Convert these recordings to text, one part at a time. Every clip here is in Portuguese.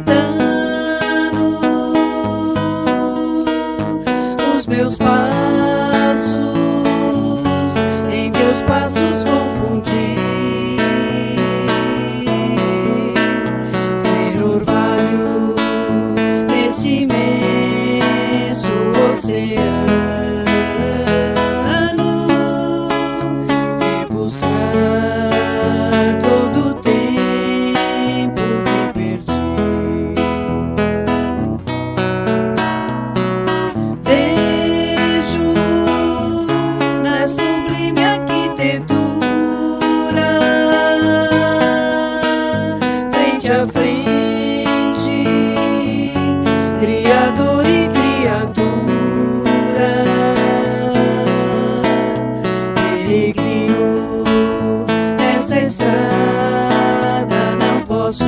samaritano, os meus passos em teus passos confundi. Ser orvalho nesse imenso oceano, e buscar todo o tempo que perdi. Vejo na sublime arquitetura, frente a frente, Criador e criatura, peregrino nessa estrada, não posso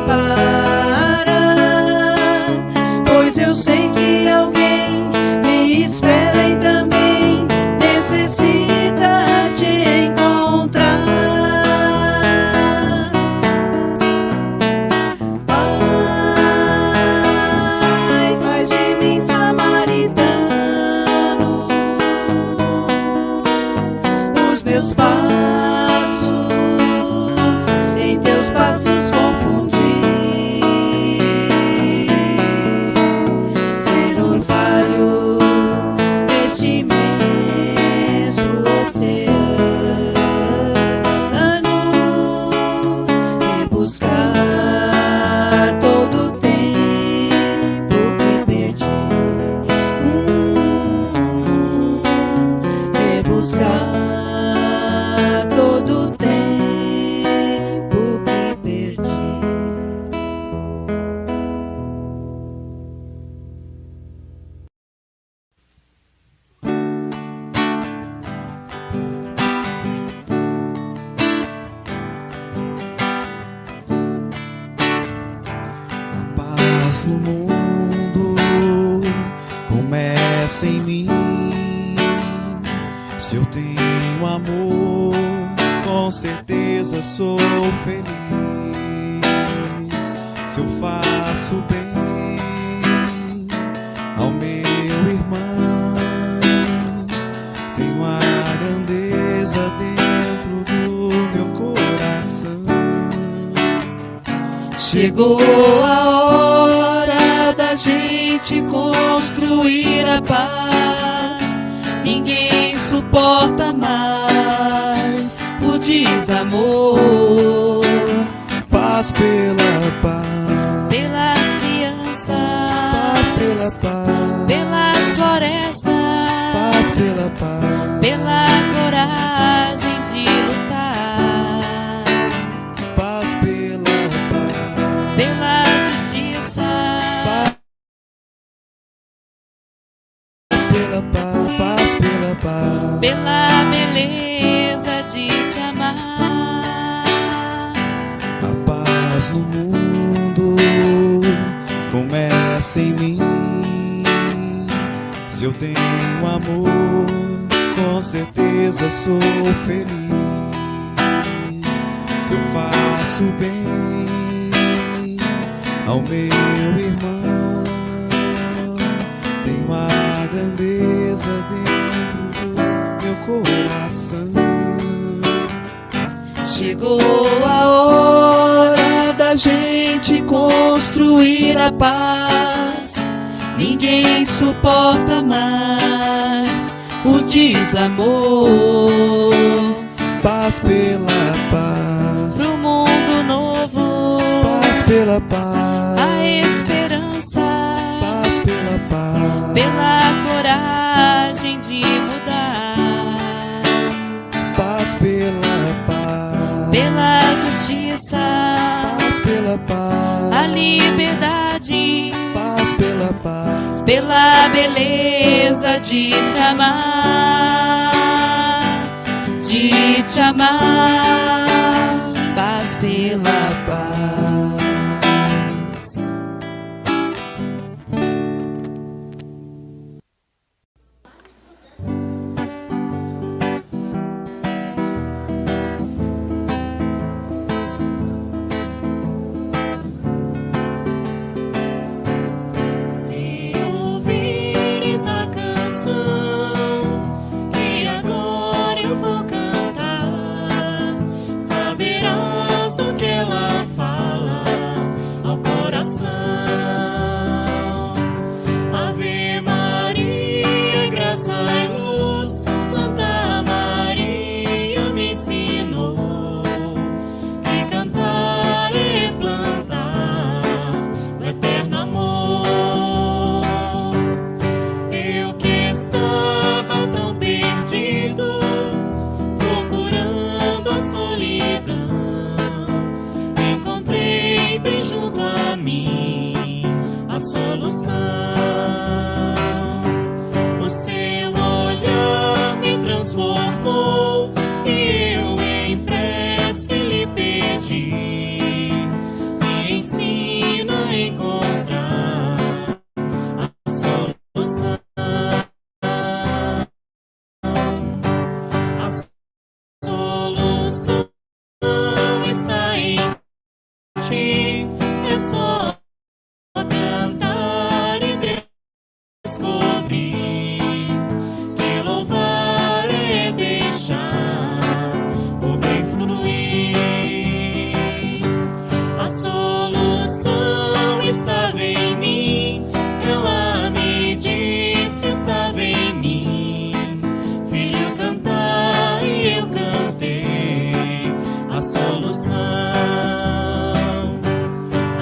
parar, pois eu sei que alguém me espera e também necessita te encontrar. Pai, faz de mim samaritano, os meus passos em teus passos confundi. Ser orvalho neste imenso oceano, e buscar todo o tempo que perdi. E buscar todo o tempo que perdi. A paz no mundo começa em mim. Se eu tenho amor, com certeza sou feliz. Se eu faço bem ao meu irmão, tenho a grandeza dentro do meu coração. Chegou a hora da gente construir a paz. Ninguém suporta mais o desamor. Paz pela paz, Pelas crianças, paz pela paz, pelas florestas, paz pela paz, pela coragem de lutar, paz pela paz, pela justiça, paz pela paz, paz pela paz. pela beleza de te amar. A paz no mundo começa em mim. Se eu tenho amor, com certeza sou feliz. Se eu faço bem ao meu irmão, tenho a grandeza dentro do meu coração. Chegou a hora da gente construir a paz. Ninguém suporta mais o desamor. Paz pela paz, Pro mundo novo, paz pela paz, a esperança, paz pela paz, pela coragem de mudar, paz pela paz, pela justiça, paz pela paz, a liberdade, paz pela paz, pela beleza de te amar, de te amar, paz pela paz. solução. O seu olhar me transformou e eu em prece lhe pedi, me ensina a encontrar a solução. A solução está em ti, é só cantar e descobrir que louvar é deixar o bem fluir. A solução estava em mim, ela me disse estava em mim. Filho, cantar e eu cantei a solução.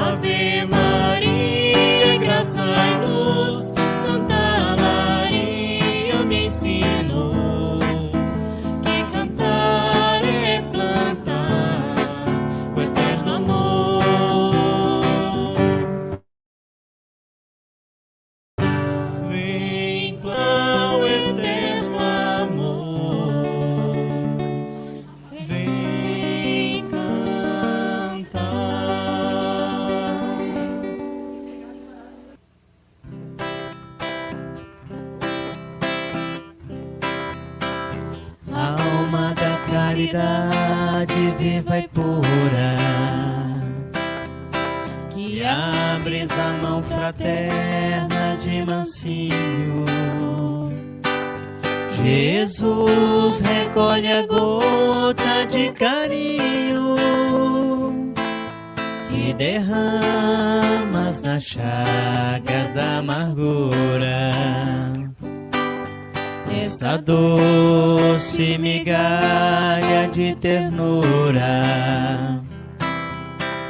Ave Maria, graça e luz, Santa Maria me ensinou que cantar é plantar o eterno amor. Vem plantar o eterno amor, vem cantar. Alma da caridade viva e pura, que abres a mão fraterna de mansinho. Jesus, recolhe a gota de carinho que derramas nas chagas da amargura. Essa doce migalha de ternura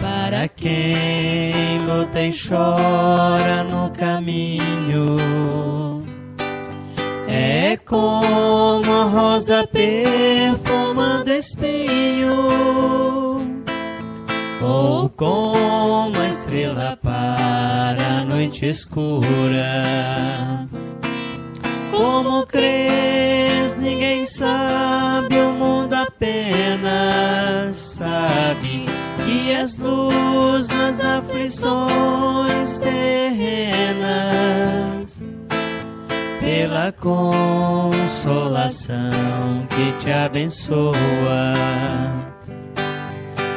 para quem luta e chora no caminho. É como a rosa perfumando espinho, ou como a estrela para a noite escura. Como crês, ninguém sabe, o mundo apenas sabe que és luz nas aflições terrenas, pela consolação que te abençoa.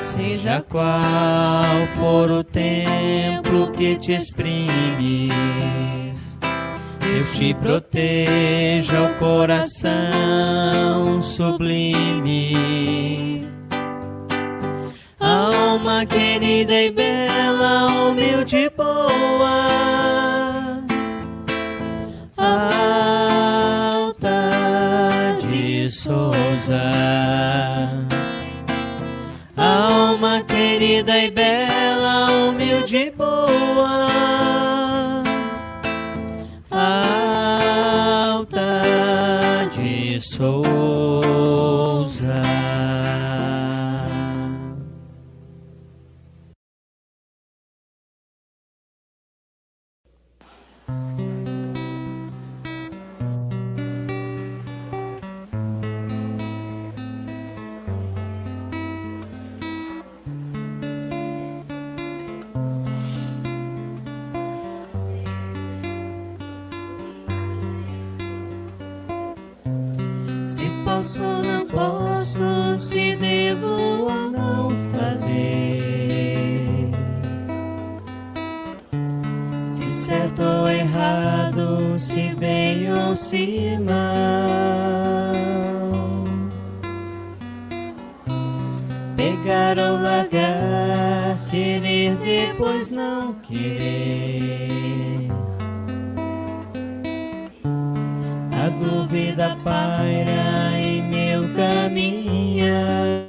Seja qual for o templo que te exprimes, Deus te proteja o coração sublime. Alma querida e bela, humilde e boa, Alta de Souza. Alma querida e bela, humilde e boa, Alta de Souza. Posso ou não posso, se devo ou não fazer, se certo ou errado, se bem ou se mal, pegar ou largar, querer depois não querer. A dúvida paira em meu caminhar,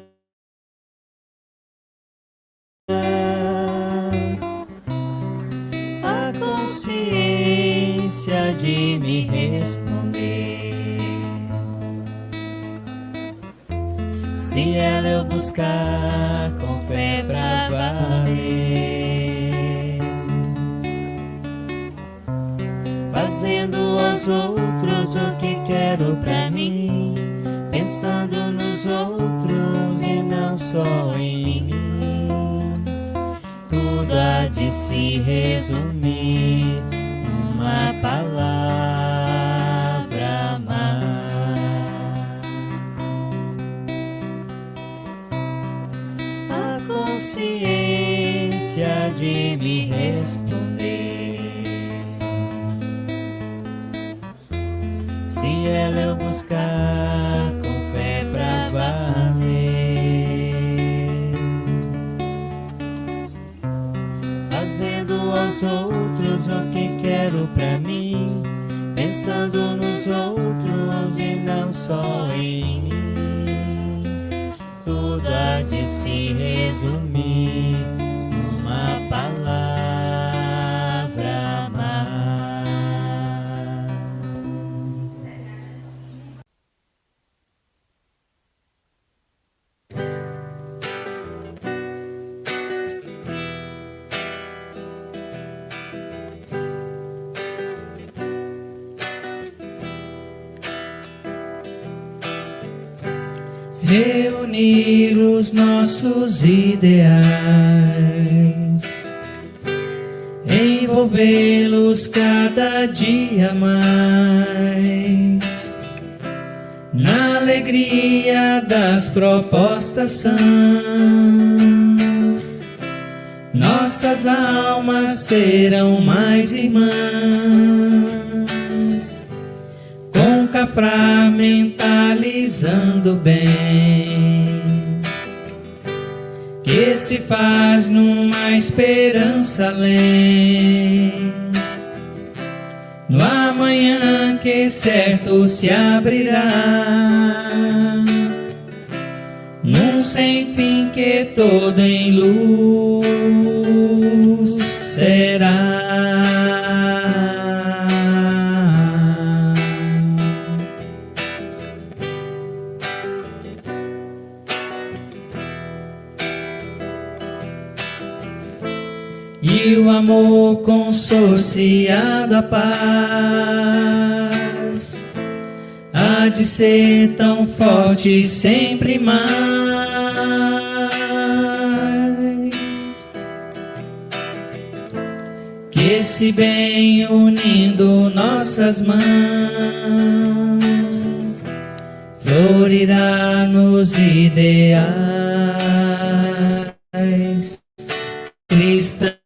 a consciência de me responder. Se ela eu buscar com fé pra valer, aos outros o que quero pra mim, pensando nos outros e não só em mim. Tudo há de se resumir numa palavra: amar. A consciência de me responder se ela eu buscar com fé pra valer, fazendo aos outros o que quero pra mim, pensando nos outros e não só em mim. Tudo há de se resumir numa palavra: amar. Reunir os nossos ideais, envolvê-los cada dia mais na alegria das propostas sãs. Nossas almas serão mais irmãs, com Cafrá mentalizando bem, que se faz numa esperança além, no amanhã que certo se abrirá, num sem fim que todo em luz será. E o amor consociado à paz há de ser tão forte sempre mais, que se bem unindo nossas mãos, florirá nos ideais cristãos.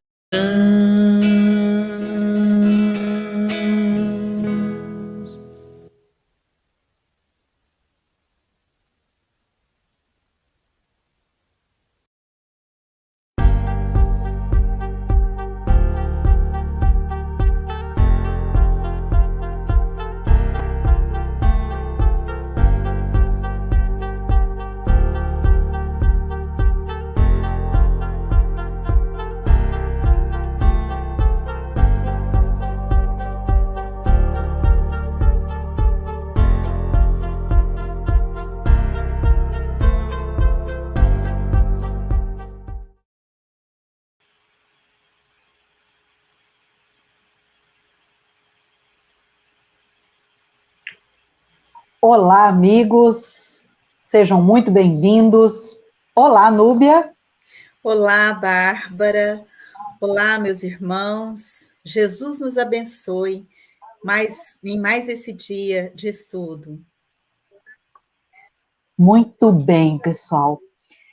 Olá, amigos, sejam muito bem-vindos. Olá, Núbia. Olá, Bárbara. Olá, meus irmãos. Jesus nos abençoe em mais esse dia de estudo. Muito bem, pessoal.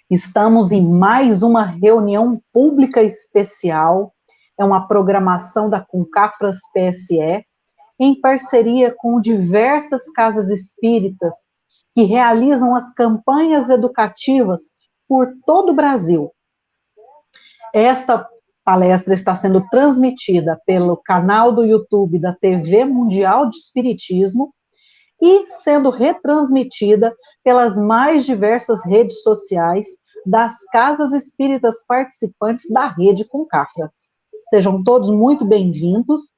Estamos em mais uma reunião pública especial. É uma programação da Concafras PSE, em parceria com diversas casas espíritas que realizam as campanhas educativas por todo o Brasil. Esta palestra está sendo transmitida pelo canal do YouTube da TV Mundial de Espiritismo e sendo retransmitida pelas mais diversas redes sociais das casas espíritas participantes da rede Concafras. Sejam todos muito bem-vindos.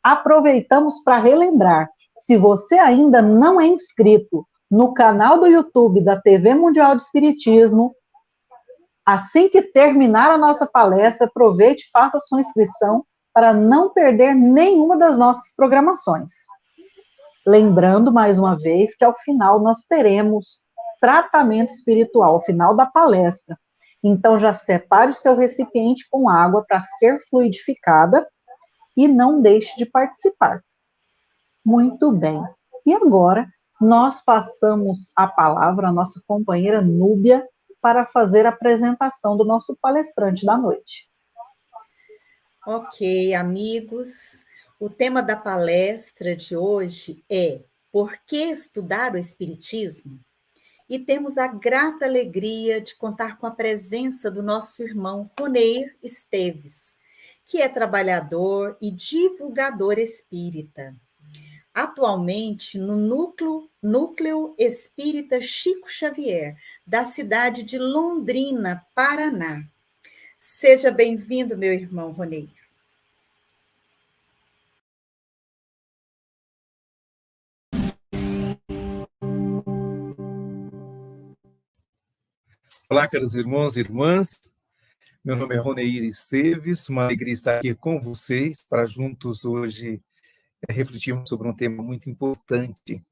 Aproveitamos para relembrar, se você ainda não é inscrito no canal do YouTube da TV Mundial de Espiritismo, assim que terminar a nossa palestra, aproveite e faça sua inscrição para não perder nenhuma das nossas programações. Lembrando, mais uma vez, que ao final nós teremos tratamento espiritual, ao final da palestra. Então, já separe o seu recipiente com água para ser fluidificada e não deixe de participar. Muito bem. E agora, nós passamos a palavra à nossa companheira Núbia para fazer a apresentação do nosso palestrante da noite. Ok, amigos. O tema da palestra de hoje é Por que estudar o Espiritismo? E temos a grata alegria de contar com a presença do nosso irmão Roneir Esteves, que é trabalhador e divulgador espírita. Atualmente no Núcleo Espírita Chico Xavier, da cidade de Londrina, Paraná. Seja bem-vindo, meu irmão Roneir. Olá, caros irmãos e irmãs. Meu nome é Roneir Esteves, uma alegria estar aqui com vocês para juntos hoje refletirmos sobre um tema muito importante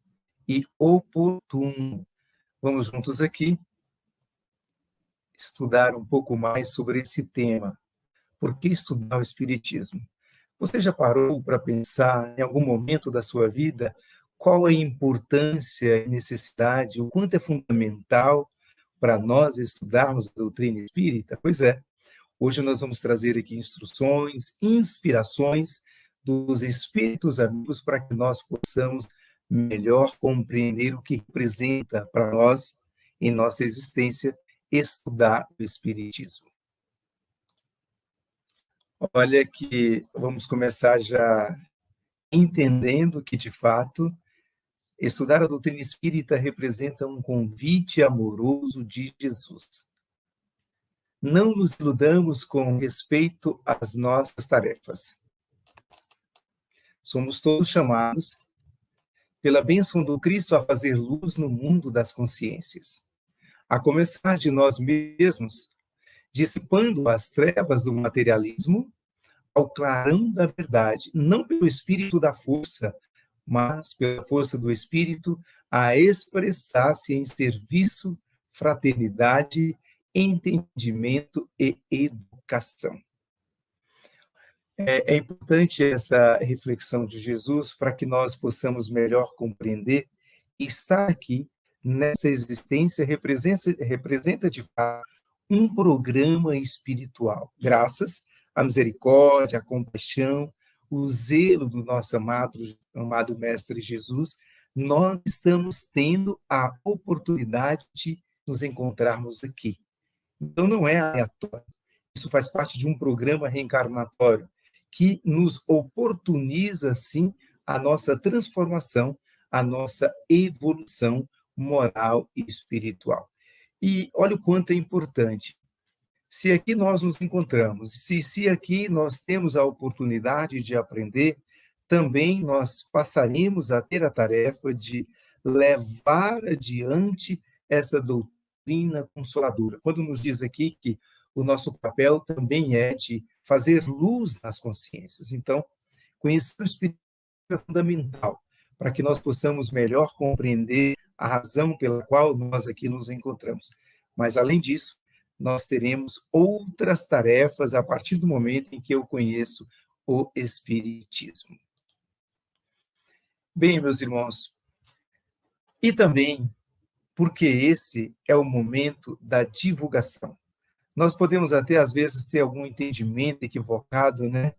e oportuno. Vamos juntos aqui estudar um pouco mais sobre esse tema. Por que estudar o Espiritismo? Você já parou para pensar em algum momento da sua vida qual a importância e necessidade, o quanto é fundamental para nós estudarmos a doutrina espírita? Pois é, hoje nós vamos trazer aqui instruções, inspirações dos espíritos amigos para que nós possamos melhor compreender o que representa para nós, em nossa existência, estudar o Espiritismo. Olha que vamos começar já entendendo que, de fato, estudar a doutrina espírita representa um convite amoroso de Jesus. Não nos iludamos com respeito às nossas tarefas. Somos todos chamados, pela bênção do Cristo, a fazer luz no mundo das consciências, a começar de nós mesmos, dissipando as trevas do materialismo ao clarão da verdade, não pelo espírito da força, mas pela força do Espírito, a expressar-se em serviço, fraternidade, entendimento e educação. É importante essa reflexão de Jesus para que nós possamos melhor compreender e estar aqui nessa existência representa de fato um programa espiritual, graças à misericórdia, à compaixão, o zelo do nosso amado Mestre Jesus, nós estamos tendo a oportunidade de nos encontrarmos aqui. Então, não é aleatório. Isso faz parte de um programa reencarnatório que nos oportuniza, sim, a nossa transformação, a nossa evolução moral e espiritual. E olha o quanto é importante. Se aqui nós nos encontramos, se aqui nós temos a oportunidade de aprender, também nós passaremos a ter a tarefa de levar adiante essa doutrina consoladora. Quando nos diz aqui que o nosso papel também é de fazer luz nas consciências. Então, conhecer o Espírito é fundamental para que nós possamos melhor compreender a razão pela qual nós aqui nos encontramos. Mas, além disso, nós teremos outras tarefas a partir do momento em que eu conheço o Espiritismo. Bem, meus irmãos, e também porque esse é o momento da divulgação. Nós podemos até, às vezes, ter algum entendimento equivocado, né?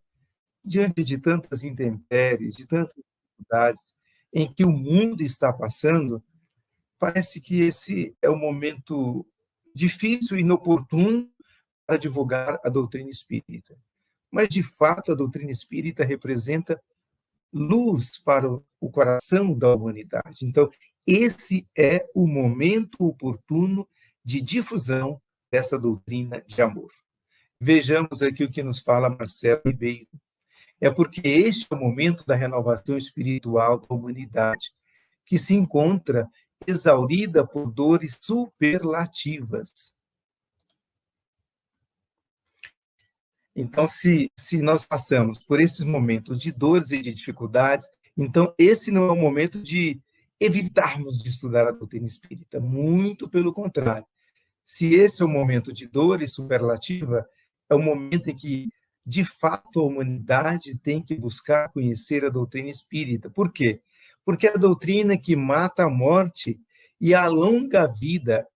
Diante de tantas intempéries, de tantas dificuldades em que o mundo está passando, parece que esse é o momento difícil e inoportuno para divulgar a doutrina espírita. Mas, de fato, a doutrina espírita representa luz para o coração da humanidade. Então, esse é o momento oportuno de difusão dessa doutrina de amor. Vejamos aqui o que nos fala Marcelo Ribeiro. É porque este é o momento da renovação espiritual da humanidade, que se encontra exaurida por dores superlativas. Então, se nós passamos por esses momentos de dores e de dificuldades, Então, esse não é o momento de evitarmos de estudar a doutrina espírita, muito pelo contrário. Se esse é o momento de dor e superlativa, é o momento em que, de fato, a humanidade tem que buscar conhecer a doutrina espírita. Por quê? Porque é a doutrina que mata a morte e alonga a vida,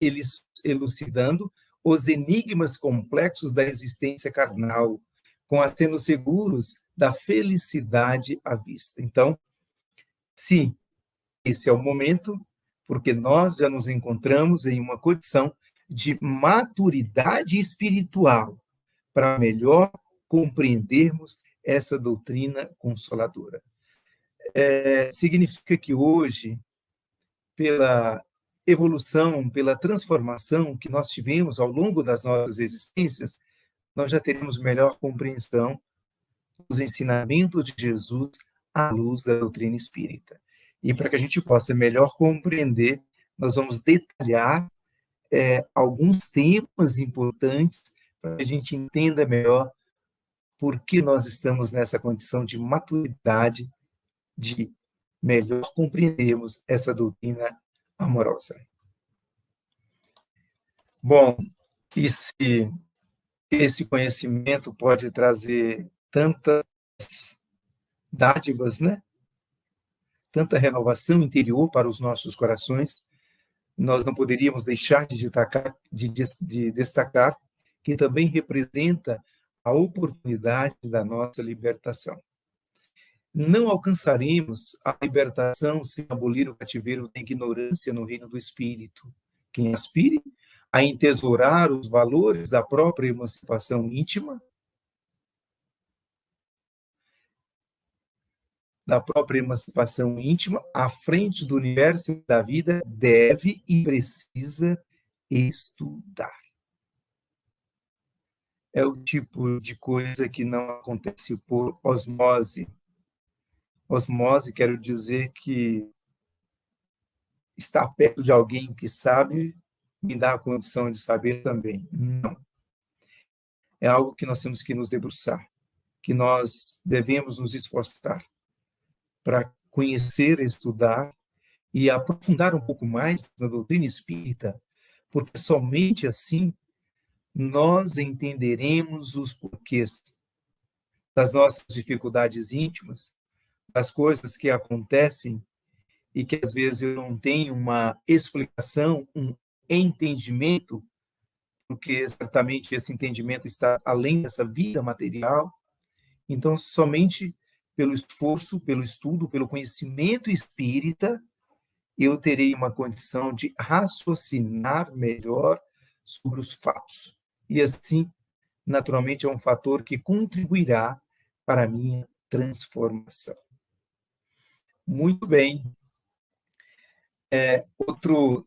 elucidando os enigmas complexos da existência carnal, com acenos seguros da felicidade à vista. Então, sim, esse é o momento, porque nós já nos encontramos em uma condição de maturidade espiritual para melhor compreendermos essa doutrina consoladora. Significa que hoje, pela evolução, pela transformação que nós tivemos ao longo das nossas existências, nós já teremos melhor compreensão dos ensinamentos de Jesus à luz da doutrina espírita. E para que a gente possa melhor compreender, nós vamos detalhar alguns temas importantes para que a gente entenda melhor por que nós estamos nessa condição de maturidade, de melhor compreendermos essa doutrina amorosa. Bom, esse conhecimento pode trazer tantas dádivas, né? Tanta renovação interior para os nossos corações, nós não poderíamos deixar de destacar que também representa a oportunidade da nossa libertação. Não alcançaremos a libertação sem abolir o cativeiro da ignorância no reino do Espírito. Quem aspire a entesourar os valores da própria emancipação íntima, à frente do universo e da vida, deve e precisa estudar. É o tipo de coisa que não acontece por osmose. Osmose, quero dizer que estar perto de alguém que sabe me dá a condição de saber também. Não. É algo que nós temos que nos debruçar, que nós devemos nos esforçar para conhecer, estudar e aprofundar um pouco mais na doutrina espírita, porque somente assim nós entenderemos os porquês das nossas dificuldades íntimas, das coisas que acontecem e que às vezes eu não tenho uma explicação, um entendimento, porque certamente esse entendimento está além dessa vida material. Então, somente pelo esforço, pelo estudo, pelo conhecimento espírita, eu terei uma condição de raciocinar melhor sobre os fatos. E assim, naturalmente, é um fator que contribuirá para a minha transformação. Muito bem. Outro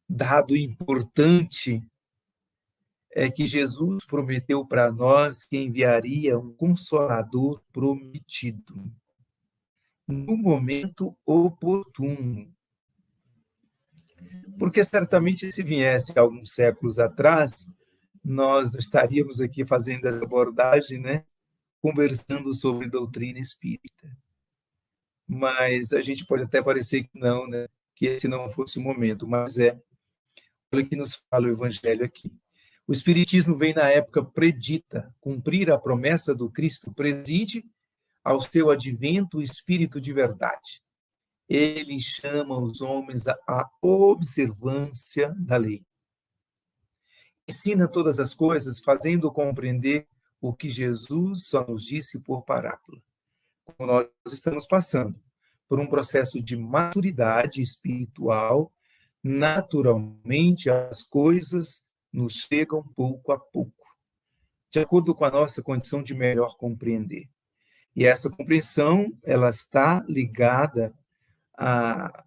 dado importante é que Jesus prometeu para nós que enviaria um Consolador prometido no momento oportuno. Porque certamente se viesse alguns séculos atrás, nós não estaríamos aqui fazendo essa abordagem, né? Conversando sobre doutrina espírita. Mas a gente pode até parecer que não, né? Que esse não fosse o momento, mas olha o que nos fala o Evangelho aqui. O Espiritismo vem na época predita, cumprir a promessa do Cristo preside ao seu advento o Espírito de verdade. Ele chama os homens à observância da lei. Ensina todas as coisas, fazendo compreender o que Jesus só nos disse por parábola. Como nós estamos passando por um processo de maturidade espiritual, naturalmente as coisas nos chegam pouco a pouco, de acordo com a nossa condição de melhor compreender. E essa compreensão, ela está ligada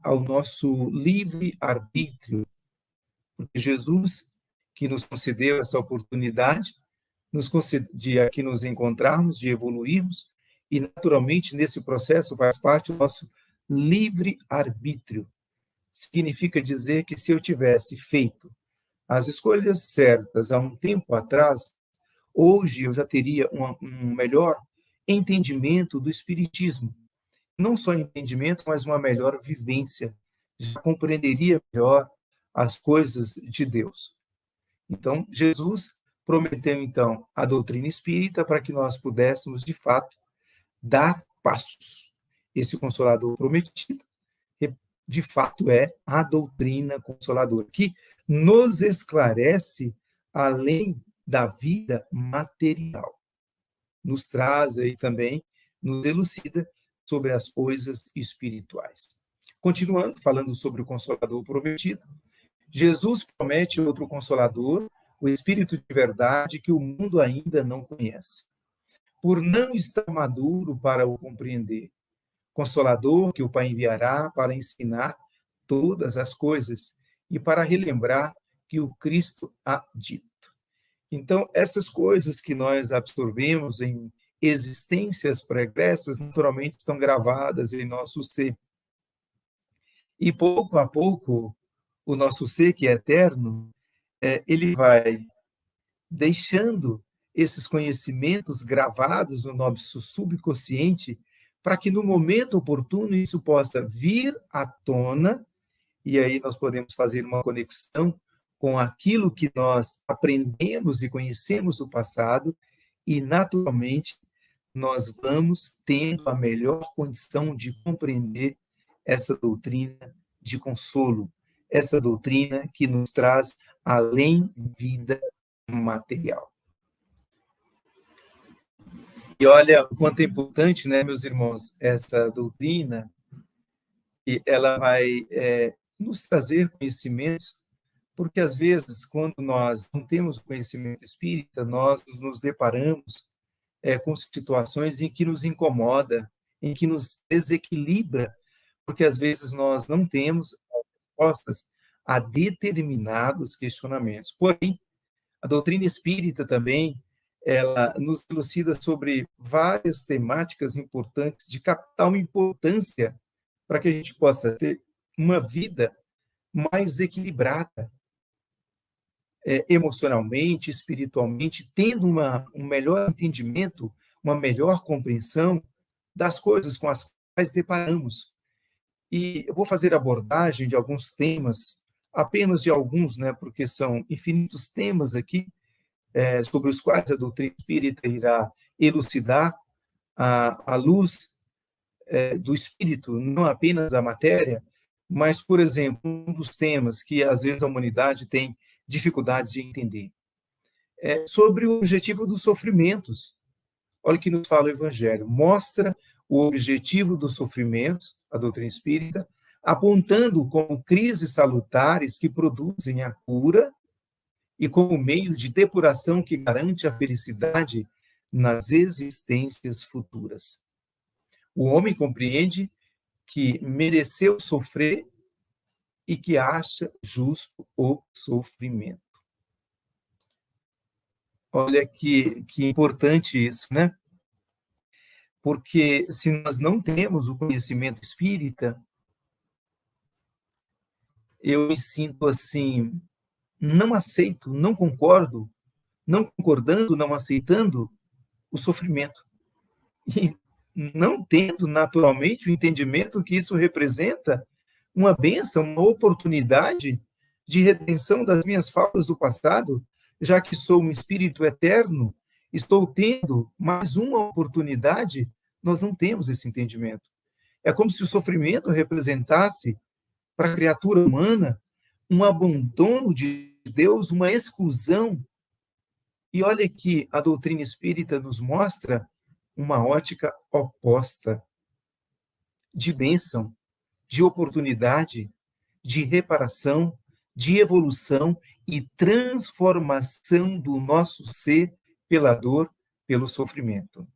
ao nosso livre-arbítrio, porque Jesus, que nos concedeu essa oportunidade, de aqui nos encontrarmos, de evoluirmos, e naturalmente nesse processo faz parte o nosso livre-arbítrio. Significa dizer que se eu tivesse feito as escolhas certas há um tempo atrás, hoje eu já teria um melhor entendimento do Espiritismo. não só entendimento, mas uma melhor vivência. Já compreenderia melhor as coisas de Deus. Então, Jesus prometeu, então, a doutrina espírita para que nós pudéssemos, de fato, dar passos. Esse Consolador prometido, de fato, é a doutrina consoladora, que nos esclarece além da vida material. Nos traz aí também, nos elucida sobre as coisas espirituais. Continuando, falando sobre o Consolador prometido, Jesus promete outro Consolador, o Espírito de verdade, que o mundo ainda não conhece, por não estar maduro para o compreender. Consolador que o Pai enviará para ensinar todas as coisas e para relembrar que o Cristo há dito. Então, essas coisas que nós absorvemos em existências pregressas, naturalmente estão gravadas em nosso ser. E pouco a pouco, o nosso ser, que é eterno, ele vai deixando esses conhecimentos gravados no nosso subconsciente, para que no momento oportuno isso possa vir à tona, e aí nós podemos fazer uma conexão com aquilo que nós aprendemos e conhecemos do passado, e naturalmente nós vamos tendo a melhor condição de compreender essa doutrina de consolo, essa doutrina que nos traz além vida material. E olha o quanto é importante, né, meus irmãos, essa doutrina, e ela vai nos trazer conhecimentos, porque às vezes, quando nós não temos conhecimento espírita, nós nos deparamos com situações em que nos incomoda, em que nos desequilibra, porque às vezes nós não temos respostas a determinados questionamentos. Porém, a doutrina espírita também, ela nos elucida sobre várias temáticas importantes, de capital importância, para que a gente possa ter uma vida mais equilibrada, emocionalmente, espiritualmente, tendo um melhor entendimento, uma melhor compreensão das coisas com as quais deparamos. E eu vou fazer abordagem de alguns temas, apenas de alguns, né, porque são infinitos temas aqui, sobre os quais a doutrina espírita irá elucidar a luz do espírito, não apenas a matéria, mas, por exemplo, um dos temas que às vezes a humanidade tem dificuldades de entender, sobre o objetivo dos sofrimentos. Olha o que nos fala o Evangelho, mostra o objetivo dos sofrimentos, a doutrina espírita, apontando como crises salutares que produzem a cura e como meio de depuração que garante a felicidade nas existências futuras. O homem compreende que mereceu sofrer e que acha justo o sofrimento. Olha que importante isso, né? Porque se nós não temos o conhecimento espírita, eu me sinto assim, não aceito, não concordo, não concordando, não aceitando o sofrimento. E não tendo naturalmente o entendimento que isso representa uma bênção, uma oportunidade de redenção das minhas faltas do passado, já que sou um espírito eterno, estou tendo mais uma oportunidade, nós não temos esse entendimento. É como se o sofrimento representasse, para a criatura humana, um abandono de Deus, uma exclusão. E olha que a doutrina espírita nos mostra uma ótica oposta, de bênção, de oportunidade, de reparação, de evolução e transformação do nosso ser pela dor, pelo sofrimento.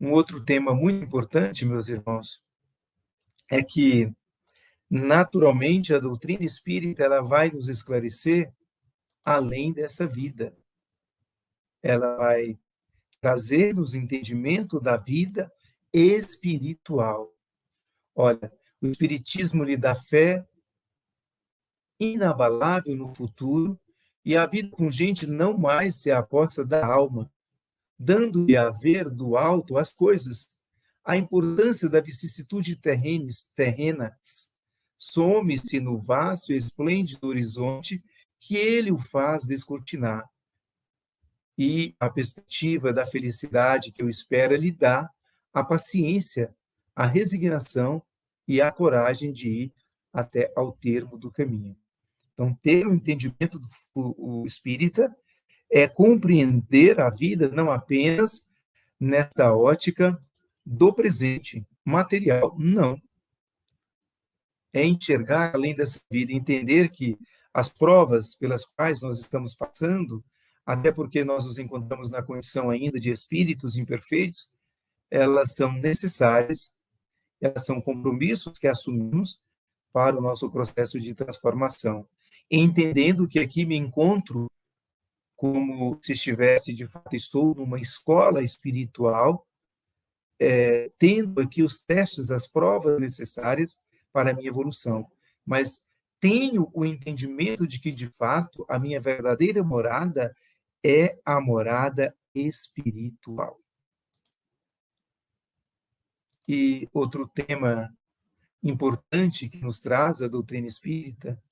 Um outro tema muito importante, meus irmãos, é que, naturalmente, a doutrina espírita ela vai nos esclarecer além dessa vida. Ela vai trazer-nos entendimento da vida espiritual. Olha, o Espiritismo lhe dá fé inabalável no futuro e a vida pungente não mais se aposta da alma, dando-lhe a ver do alto as coisas, a importância da vicissitude terrena some-se no vasto e esplêndido horizonte que ele o faz descortinar. E a perspectiva da felicidade que o espera lhe dá a paciência, a resignação e a coragem de ir até ao termo do caminho. Então, ter o entendimento do espírita é compreender a vida não apenas nessa ótica do presente material, não. É enxergar além dessa vida, entender que as provas pelas quais nós estamos passando, até porque nós nos encontramos na condição ainda de espíritos imperfeitos, elas são necessárias, elas são compromissos que assumimos para o nosso processo de transformação. Entendendo que aqui me encontro como se estivesse, de fato, estou numa escola espiritual, tendo aqui os testes, as provas necessárias para a minha evolução. Mas tenho o entendimento de que, de fato, a minha verdadeira morada é a morada espiritual. E outro tema importante que nos traz a doutrina espírita,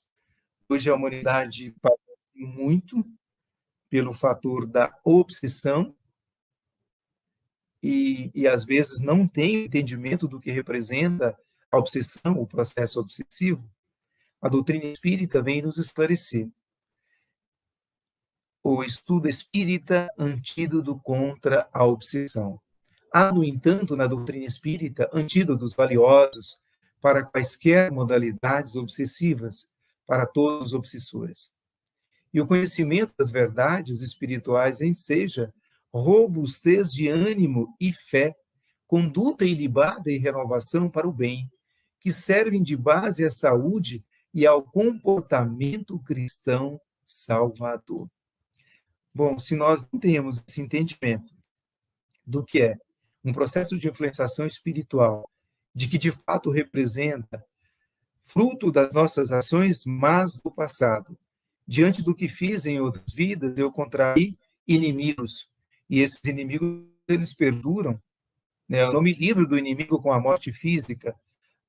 hoje a humanidade padece muito pelo fator da obsessão e às vezes não tem entendimento do que representa a obsessão, o processo obsessivo. A doutrina espírita vem nos esclarecer. O estudo espírita, antídoto contra a obsessão. Há, no entanto, na doutrina espírita, antídotos valiosos para quaisquer modalidades obsessivas, para todos os obsessores. E o conhecimento das verdades espirituais enseja robustez de ânimo e fé, conduta ilibada e renovação para o bem, que servem de base à saúde e ao comportamento cristão salvador. Bom, se nós não temos esse entendimento do que é um processo de influenciação espiritual, de que de fato representa fruto das nossas ações más do passado, diante do que fiz em outras vidas, eu contraí inimigos, e esses inimigos, eles perduram, né? Eu não me livro do inimigo com a morte física,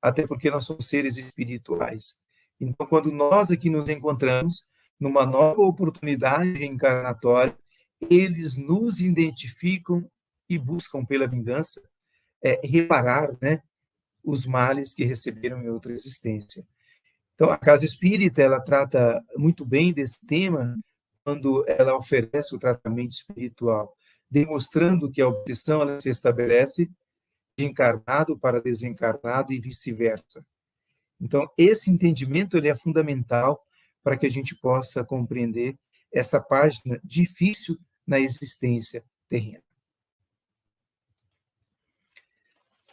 até porque nós somos seres espirituais. Então, quando nós aqui nos encontramos numa nova oportunidade reencarnatória, eles nos identificam e buscam pela vingança reparar, né, os males que receberam em outra existência. Então, a Casa Espírita, ela trata muito bem desse tema quando ela oferece o tratamento espiritual, demonstrando que a obsessão ela se estabelece de encarnado para desencarnado e vice-versa. Então, esse entendimento ele é fundamental para que a gente possa compreender essa página difícil na existência terrena.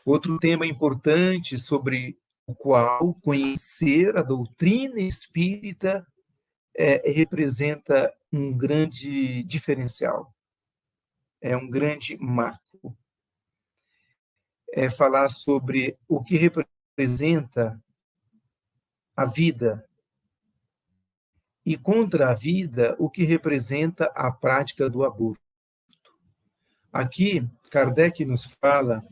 Outro tema importante sobre o qual conhecer a doutrina espírita representa um grande diferencial, é um grande marco. É falar sobre o que representa a vida e contra a vida o que representa a prática do aborto. Aqui, Kardec nos fala,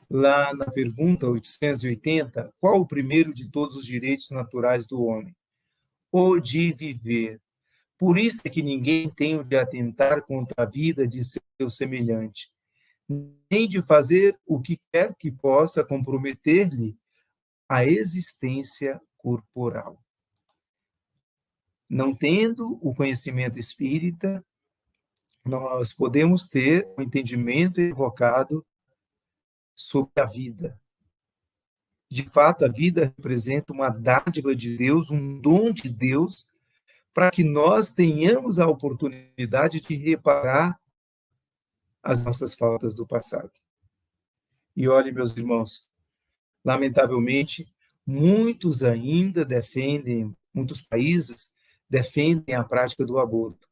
lá na pergunta 880, qual o primeiro de todos os direitos naturais do homem? O de viver. Por isso é que ninguém tem o de atentar contra a vida de seu semelhante, nem de fazer o que quer que possa comprometer-lhe a existência corporal. Não tendo o conhecimento espírita, nós podemos ter o entendimento evocado sobre a vida. De fato, a vida representa uma dádiva de Deus, um dom de Deus, para que nós tenhamos a oportunidade de reparar as nossas faltas do passado. E olhe, meus irmãos, lamentavelmente, muitos países defendem a prática do aborto,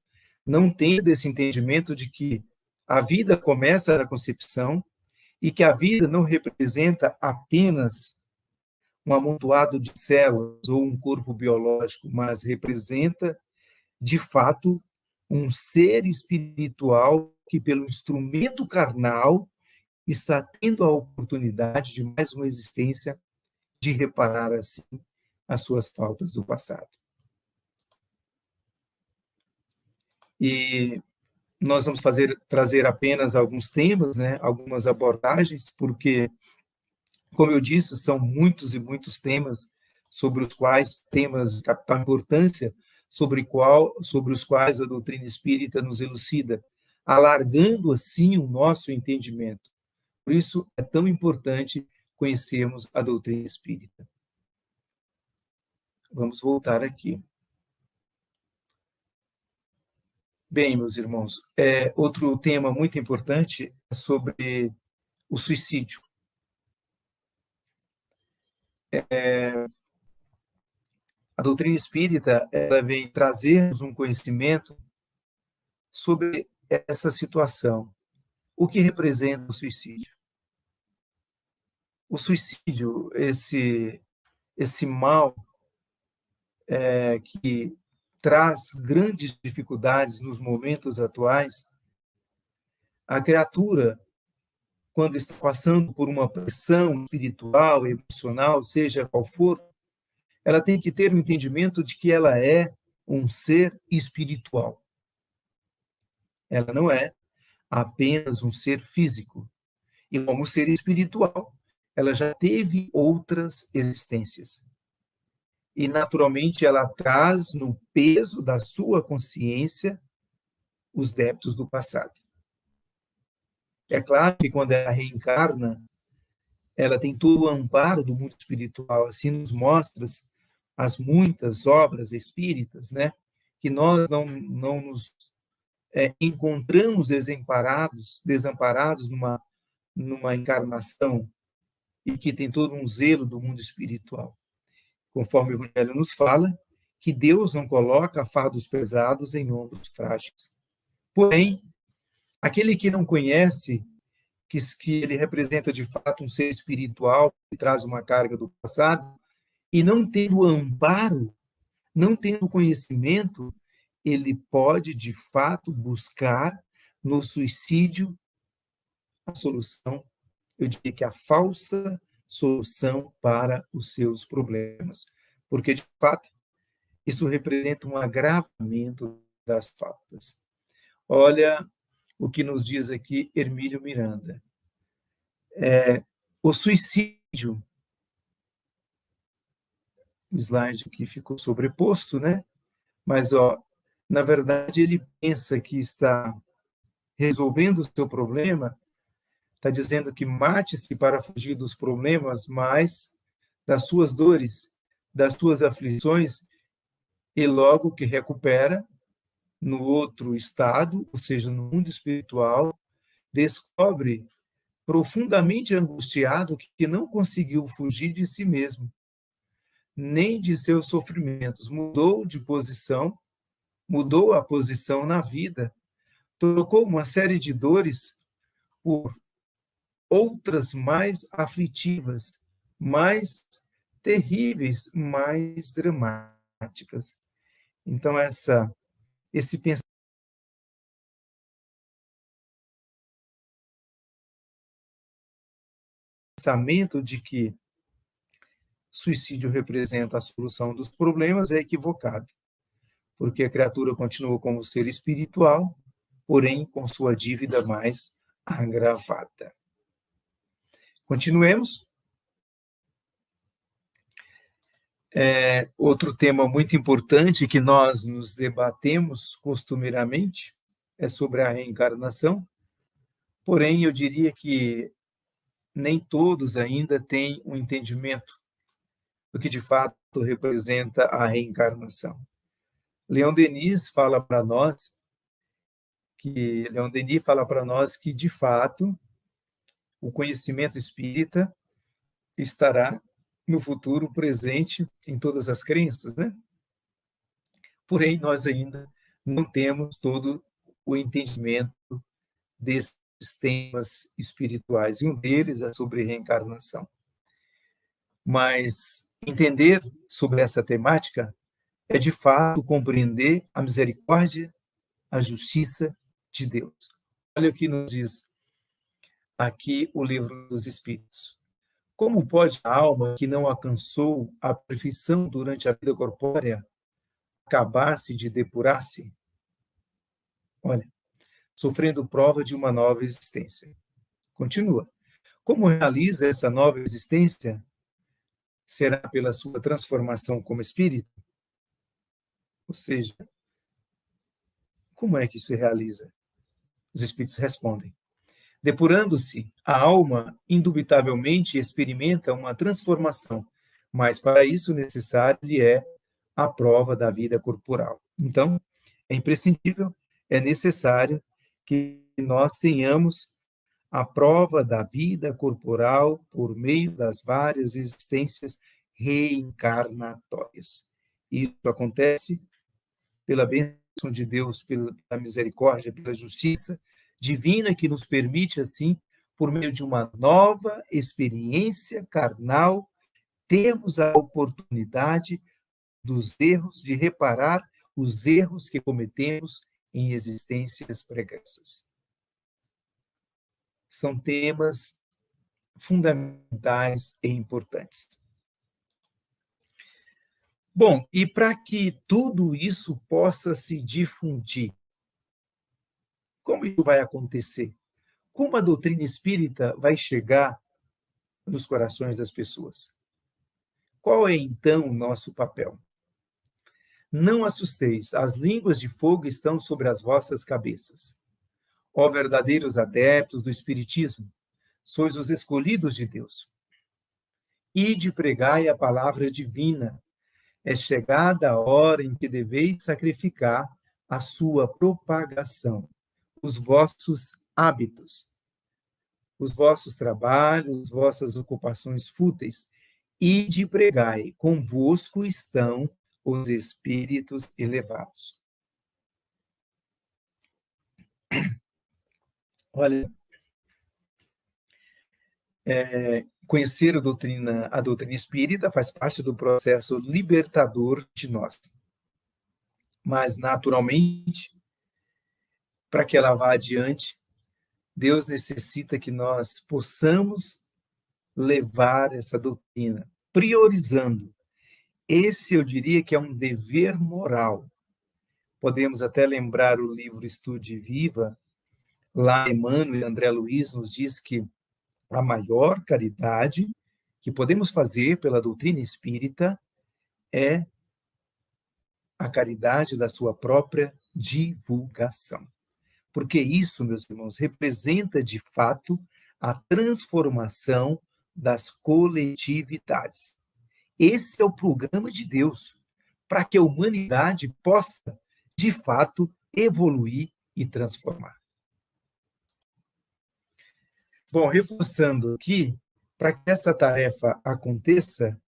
não tendo esse entendimento de que a vida começa na concepção e que a vida não representa apenas um amontoado de células ou um corpo biológico, mas representa, de fato, um ser espiritual que, pelo instrumento carnal, está tendo a oportunidade de mais uma existência, de reparar assim as suas faltas do passado. E nós vamos trazer apenas alguns temas, né, algumas abordagens, porque, como eu disse, são muitos e muitos temas temas de capital importância, sobre os quais a doutrina espírita nos elucida, alargando assim o nosso entendimento. Por isso é tão importante conhecermos a doutrina espírita. Vamos voltar aqui. Bem, meus irmãos, outro tema muito importante é sobre o suicídio. A doutrina espírita, ela vem trazer-nos um conhecimento sobre essa situação. O que representa o suicídio? O suicídio, esse mal que traz grandes dificuldades nos momentos atuais, a criatura, quando está passando por uma pressão espiritual, emocional, seja qual for, ela tem que ter o entendimento de que ela é um ser espiritual. Ela não é apenas um ser físico. E como ser espiritual, ela já teve outras existências. E, naturalmente, ela traz no peso da sua consciência os débitos do passado. É claro que quando ela reencarna, ela tem todo o amparo do mundo espiritual, assim nos mostra as muitas obras espíritas, né? Que nós não nos encontramos desamparados numa encarnação e que tem todo um zelo do mundo espiritual. Conforme o Evangelho nos fala, que Deus não coloca fardos pesados em ombros frágeis. Porém, aquele que não conhece que ele representa de fato um ser espiritual que traz uma carga do passado, e não tendo amparo, não tendo conhecimento, ele pode de fato buscar no suicídio a solução, eu diria que a falsa solução para os seus problemas, porque de fato isso representa um agravamento das faltas. Olha o que nos diz aqui Hermílio Miranda. O suicídio, o slide aqui ficou sobreposto, né? Mas, na verdade, ele pensa que está resolvendo o seu problema, está dizendo que mate-se para fugir dos problemas, mas das suas dores, das suas aflições, e logo que recupera, no outro estado, ou seja, no mundo espiritual, descobre profundamente angustiado que não conseguiu fugir de si mesmo, nem de seus sofrimentos. Mudou de posição, mudou a posição na vida, trocou uma série de dores por outras mais aflitivas, mais terríveis, mais dramáticas. Então, esse pensamento de que suicídio representa a solução dos problemas é equivocado, porque a criatura continua como ser espiritual, porém com sua dívida mais agravada. Continuemos. Outro tema muito importante que nós nos debatemos costumeiramente é sobre a reencarnação, porém eu diria que nem todos ainda têm um entendimento do que de fato representa a reencarnação. Leon Denis fala para nós que, de fato, o conhecimento espírita estará no futuro presente em todas as crenças, né? Porém, nós ainda não temos todo o entendimento desses temas espirituais, e um deles é sobre reencarnação. Mas entender sobre essa temática é, de fato, compreender a misericórdia, a justiça de Deus. Olha o que nos diz aqui o Livro dos Espíritos. Como pode a alma que não alcançou a perfeição durante a vida corpórea acabar-se de depurar-se? Olha, sofrendo prova de uma nova existência. Continua. Como realiza essa nova existência? Será pela sua transformação como espírito? Ou seja, como é que isso se realiza? Os espíritos respondem. Depurando-se, a alma indubitavelmente experimenta uma transformação, mas para isso necessário lhe é a prova da vida corporal. Então, é imprescindível, é necessário que nós tenhamos a prova da vida corporal por meio das várias existências reencarnatórias. Isso acontece pela bênção de Deus, pela misericórdia, pela justiça divina que nos permite, assim, por meio de uma nova experiência carnal, termos a oportunidade dos erros, de reparar os erros que cometemos em existências pregressas. São temas fundamentais e importantes. Bom, e para que tudo isso possa se difundir, como isso vai acontecer? Como a doutrina espírita vai chegar nos corações das pessoas? Qual é, então, o nosso papel? Não assusteis, as línguas de fogo estão sobre as vossas cabeças. Ó verdadeiros adeptos do Espiritismo, sois os escolhidos de Deus. Ide pregai a palavra divina. É chegada a hora em que deveis sacrificar a sua propagação, os vossos hábitos, os vossos trabalhos, vossas ocupações fúteis. Ide pregai, convosco estão os espíritos elevados. Olha, conhecer a doutrina espírita faz parte do processo libertador de nós. Mas, naturalmente, para que ela vá adiante, Deus necessita que nós possamos levar essa doutrina, priorizando. Esse, eu diria que é um dever moral. Podemos até lembrar o livro Estude e Viva. Lá, Emmanuel e André Luiz nos diz que a maior caridade que podemos fazer pela doutrina espírita é a caridade da sua própria divulgação. Porque isso, meus irmãos, representa, de fato, a transformação das coletividades. Esse é o programa de Deus, para que a humanidade possa, de fato, evoluir e transformar. Bom, reforçando aqui, para que essa tarefa aconteça,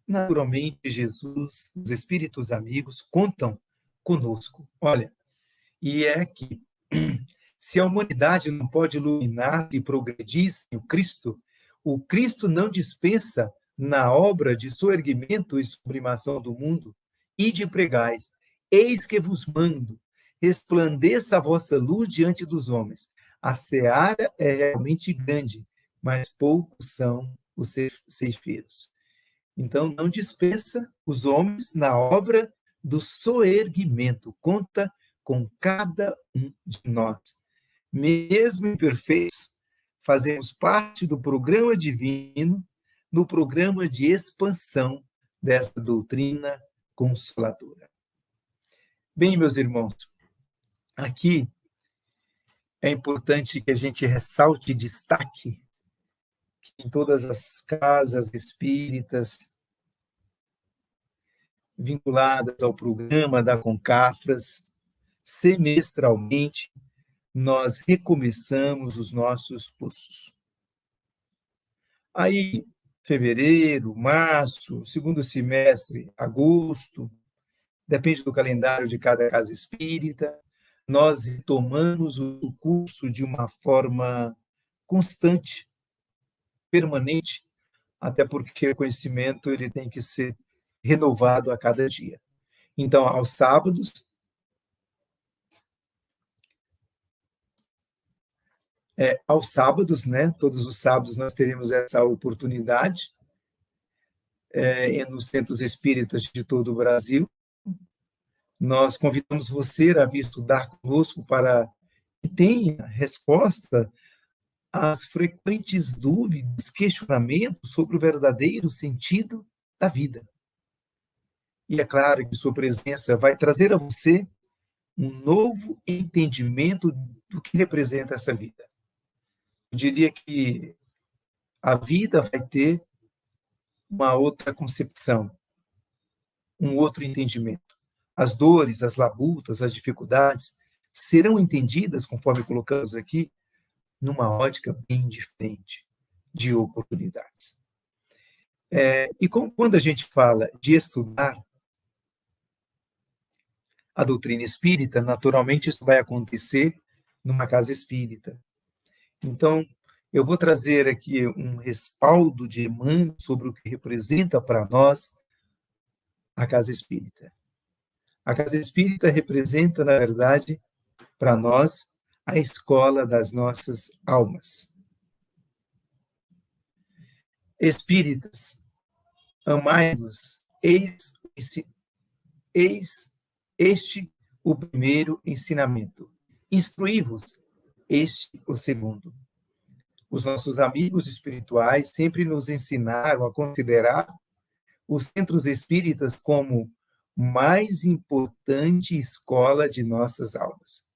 naturalmente Jesus, os espíritos amigos, contam conosco. Olha, e é que se a humanidade não pode iluminar-se e progredir sem o Cristo não dispensa na obra de soerguimento e sublimação do mundo, ide pregais, eis que vos mando, resplandeça a vossa luz diante dos homens. A seara é realmente grande, mas poucos são os ceifeiros. Então, não dispensa os homens na obra do soerguimento. Conta com cada um de nós. Mesmo imperfeitos, fazemos parte do programa divino, no programa de expansão dessa doutrina consoladora. Bem, meus irmãos, aqui é importante que a gente ressalte e destaque que em todas as casas espíritas vinculadas ao programa da Concafras, semestralmente, nós recomeçamos os nossos cursos. Aí, fevereiro, março, segundo semestre, agosto, depende do calendário de cada casa espírita, nós retomamos o curso de uma forma constante, permanente, até porque o conhecimento ele tem que ser renovado a cada dia. Então, aos sábados, aos sábados, né? Todos os sábados nós teremos essa oportunidade nos centros espíritas de todo o Brasil. Nós convidamos você a vir estudar conosco para que tenha resposta às frequentes dúvidas, questionamentos sobre o verdadeiro sentido da vida. E é claro que sua presença vai trazer a você um novo entendimento do que representa essa vida. Eu diria que a vida vai ter uma outra concepção, um outro entendimento. As dores, as labutas, as dificuldades serão entendidas, conforme colocamos aqui, numa ótica bem diferente de oportunidades. Quando a gente fala de estudar a doutrina espírita, naturalmente isso vai acontecer numa casa espírita. Então, eu vou trazer aqui um respaldo de Emmanuel sobre o que representa para nós a casa espírita. A casa espírita representa, na verdade, para nós, a escola das nossas almas. Espíritas, amai-vos, eis este o primeiro ensinamento. Instruí-vos, este o segundo. Os nossos amigos espirituais sempre nos ensinaram a considerar os centros espíritas como mais importante escola de nossas almas.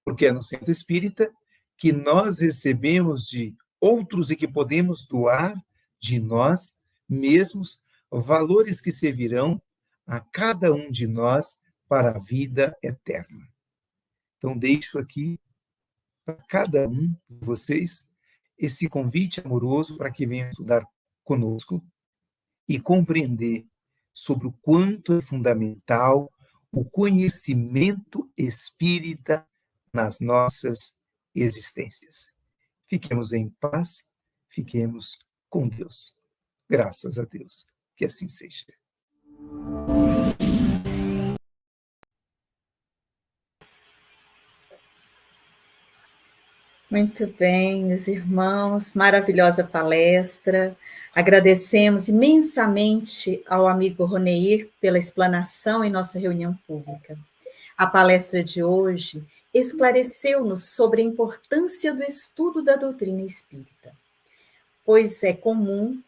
Porque é no centro espírita que nós recebemos de outros e que podemos doar de nós mesmos valores que servirão a cada um de nós para a vida eterna. Então, deixo aqui para cada um de vocês esse convite amoroso para que venham estudar conosco e compreender sobre o quanto é fundamental o conhecimento espírita nas nossas existências. Fiquemos em paz, fiquemos com Deus. Graças a Deus. Que assim seja. Muito bem, meus irmãos, maravilhosa palestra. Agradecemos imensamente ao amigo Roneir pela explanação em nossa reunião pública. A palestra de hoje esclareceu-nos sobre a importância do estudo da doutrina espírita, pois é comum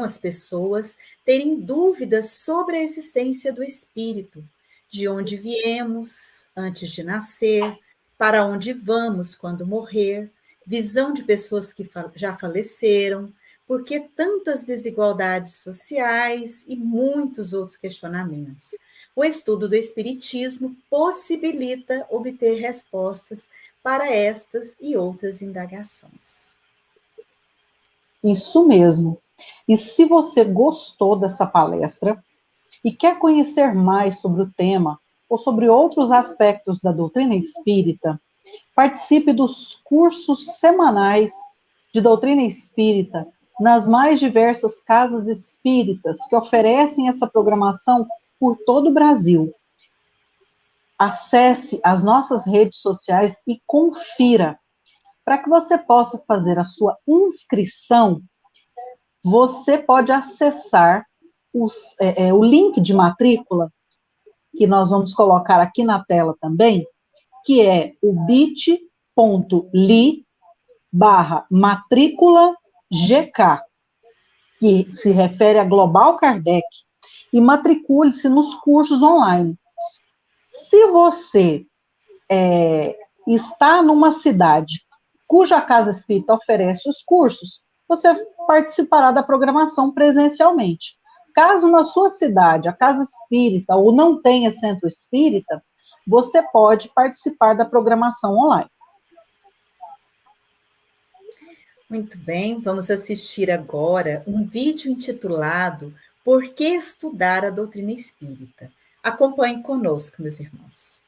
as pessoas terem dúvidas sobre a existência do espírito, de onde viemos antes de nascer, para onde vamos quando morrer, visão de pessoas que já faleceram, por que tantas desigualdades sociais e muitos outros questionamentos. O estudo do Espiritismo possibilita obter respostas para estas e outras indagações. Isso mesmo. E se você gostou dessa palestra e quer conhecer mais sobre o tema ou sobre outros aspectos da doutrina espírita, participe dos cursos semanais de doutrina espírita nas mais diversas casas espíritas que oferecem essa programação por todo o Brasil. Acesse as nossas redes sociais e confira. Para que você possa fazer a sua inscrição, você pode acessar o link de matrícula, que nós vamos colocar aqui na tela também, que é o bit.ly/matrícula GK, que se refere a Global Kardec, e matricule-se nos cursos online. Se você está numa cidade cuja casa espírita oferece os cursos, você participará da programação presencialmente. Caso na sua cidade a casa espírita ou não tenha centro espírita, você pode participar da programação online. Muito bem, vamos assistir agora um vídeo intitulado Por que estudar a doutrina espírita? Acompanhe conosco, meus irmãos.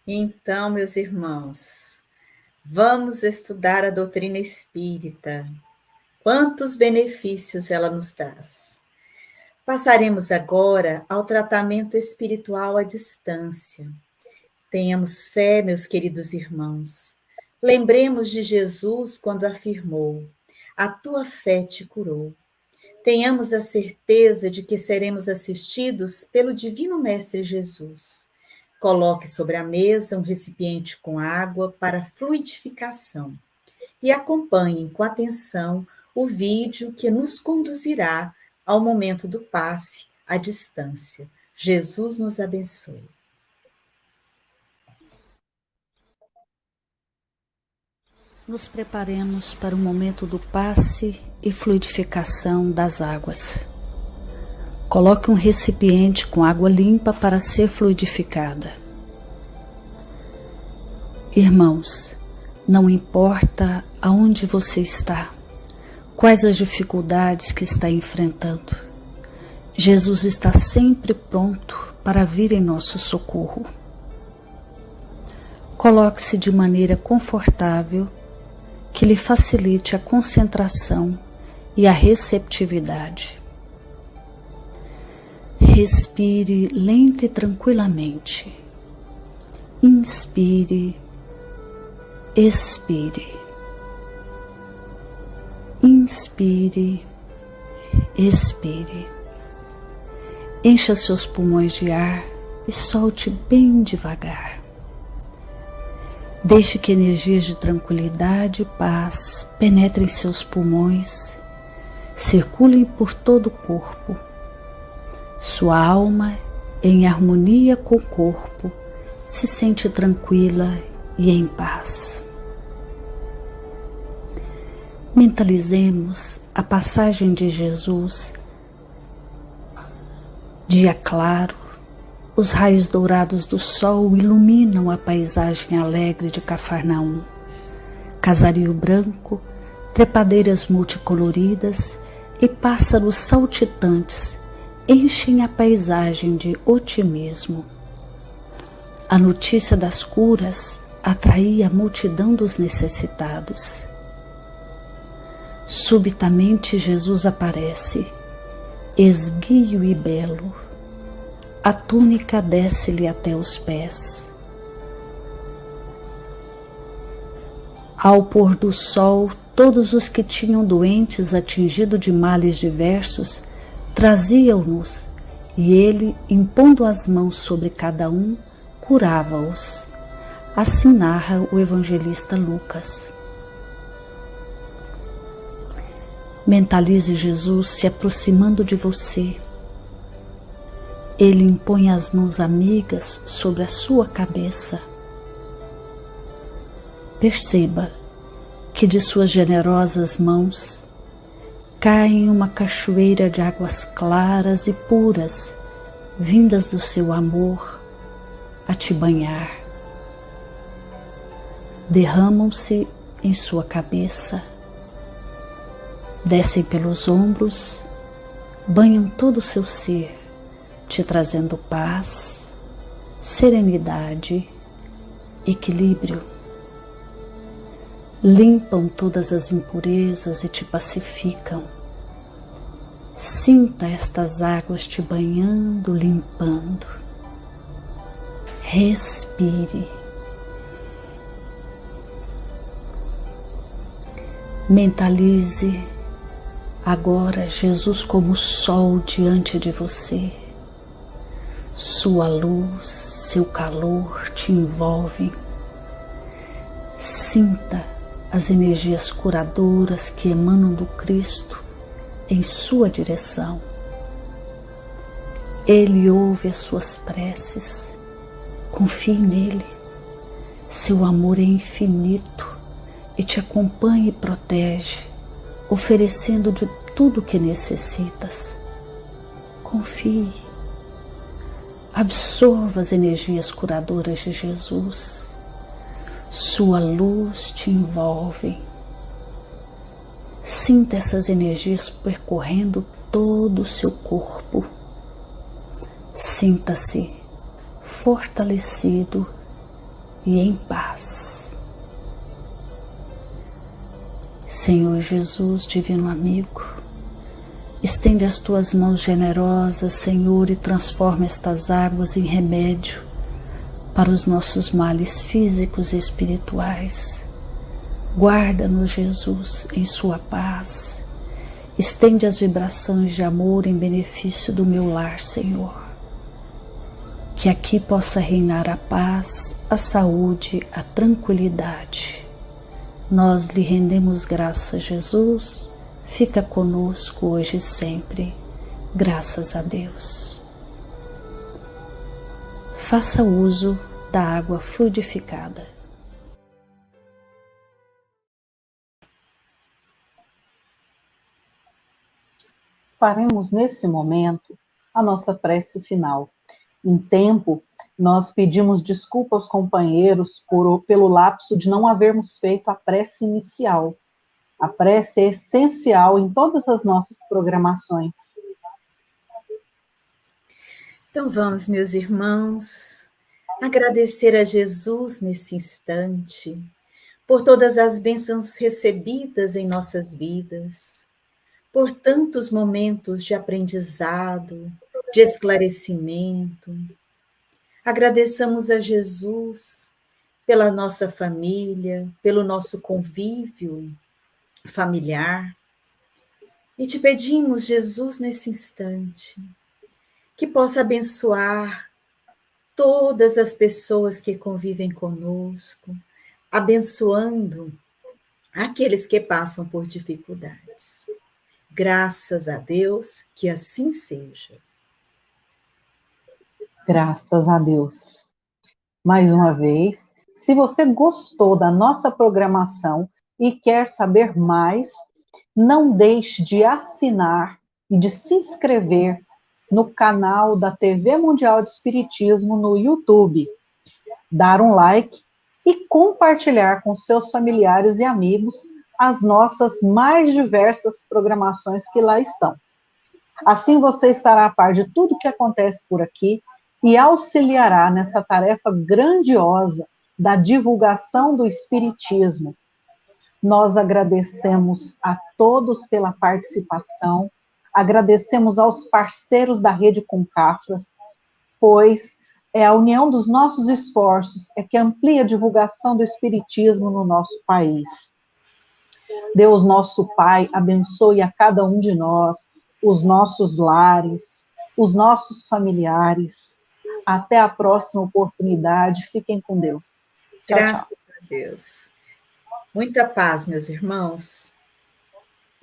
Então, meus irmãos, vamos estudar a doutrina espírita. Quantos benefícios ela nos traz. Passaremos agora ao tratamento espiritual à distância. Tenhamos fé, meus queridos irmãos. Lembremos de Jesus quando afirmou: a tua fé te curou. Tenhamos a certeza de que seremos assistidos pelo Divino Mestre Jesus. Coloque sobre a mesa um recipiente com água para fluidificação e acompanhem com atenção o vídeo que nos conduzirá ao momento do passe à distância. Jesus nos abençoe. Nos preparemos para o momento do passe e fluidificação das águas. Coloque um recipiente com água limpa para ser fluidificada. Irmãos, não importa aonde você está, quais as dificuldades que está enfrentando, Jesus está sempre pronto para vir em nosso socorro. Coloque-se de maneira confortável, que lhe facilite a concentração e a receptividade. Respire lenta e tranquilamente. Inspire, expire. Inspire, expire. Encha seus pulmões de ar e solte bem devagar. Deixe que energias de tranquilidade e paz penetrem seus pulmões, circulem por todo o corpo. Sua alma, em harmonia com o corpo, se sente tranquila e em paz. Mentalizemos a passagem de Jesus. Dia claro, os raios dourados do sol iluminam a paisagem alegre de Cafarnaum. Casario branco, trepadeiras multicoloridas e pássaros saltitantes enchem a paisagem de otimismo. A notícia das curas atraía a multidão dos necessitados. Subitamente Jesus aparece, esguio e belo. A túnica desce-lhe até os pés. Ao pôr do sol, todos os que tinham doentes atingidos de males diversos traziam-nos, e ele, impondo as mãos sobre cada um, curava-os. Assim narra o evangelista Lucas. Mentalize Jesus se aproximando de você. Ele impõe as mãos amigas sobre a sua cabeça. Perceba que de suas generosas mãos cai uma cachoeira de águas claras e puras, vindas do seu amor, a te banhar. Derramam-se em sua cabeça, descem pelos ombros, banham todo o seu ser, te trazendo paz, serenidade, equilíbrio. Limpam todas as impurezas e te pacificam. Sinta estas águas te banhando, limpando. Respire. Mentalize agora Jesus como sol diante de você. Sua luz, seu calor te envolvem. Sinta as energias curadoras que emanam do Cristo em sua direção. Ele ouve as suas preces. Confie nele. Seu amor é infinito e te acompanha e protege, oferecendo de tudo o que necessitas. Confie. Absorva as energias curadoras de Jesus. Sua luz te envolve. Sinta essas energias percorrendo todo o seu corpo. Sinta-se fortalecido e em paz. Senhor Jesus, divino amigo, estende as tuas mãos generosas, Senhor, e transforma estas águas em remédio para os nossos males físicos e espirituais. Guarda-nos, Jesus, em sua paz. Estende as vibrações de amor em benefício do meu lar, Senhor. Que aqui possa reinar a paz, a saúde, a tranquilidade. Nós lhe rendemos graças, Jesus. Fica conosco hoje e sempre. Graças a Deus. Faça uso da água fluidificada. Faremos nesse momento a nossa prece final. Em tempo, nós pedimos desculpa aos companheiros pelo lapso de não havermos feito a prece inicial. A prece é essencial em todas as nossas programações. Então vamos, meus irmãos, agradecer a Jesus nesse instante, por todas as bênçãos recebidas em nossas vidas, por tantos momentos de aprendizado, de esclarecimento. Agradeçamos a Jesus pela nossa família, pelo nosso convívio familiar. E te pedimos, Jesus, nesse instante, que possa abençoar todas as pessoas que convivem conosco, abençoando aqueles que passam por dificuldades. Graças a Deus, que assim seja. Graças a Deus. Mais uma vez, se você gostou da nossa programação e quer saber mais, não deixe de assinar e de se inscrever no canal da TV Mundial de Espiritismo no YouTube, dar um like e compartilhar com seus familiares e amigos as nossas mais diversas programações que lá estão. Assim você estará a par de tudo que acontece por aqui e auxiliará nessa tarefa grandiosa da divulgação do Espiritismo. Nós agradecemos a todos pela participação, agradecemos aos parceiros da Rede Concafras, pois é a união dos nossos esforços é que amplia a divulgação do Espiritismo no nosso país. Deus, nosso Pai, abençoe a cada um de nós, os nossos lares, os nossos familiares. Até a próxima oportunidade. Fiquem com Deus. Tchau, Graças tchau. a Deus. Muita paz, meus irmãos.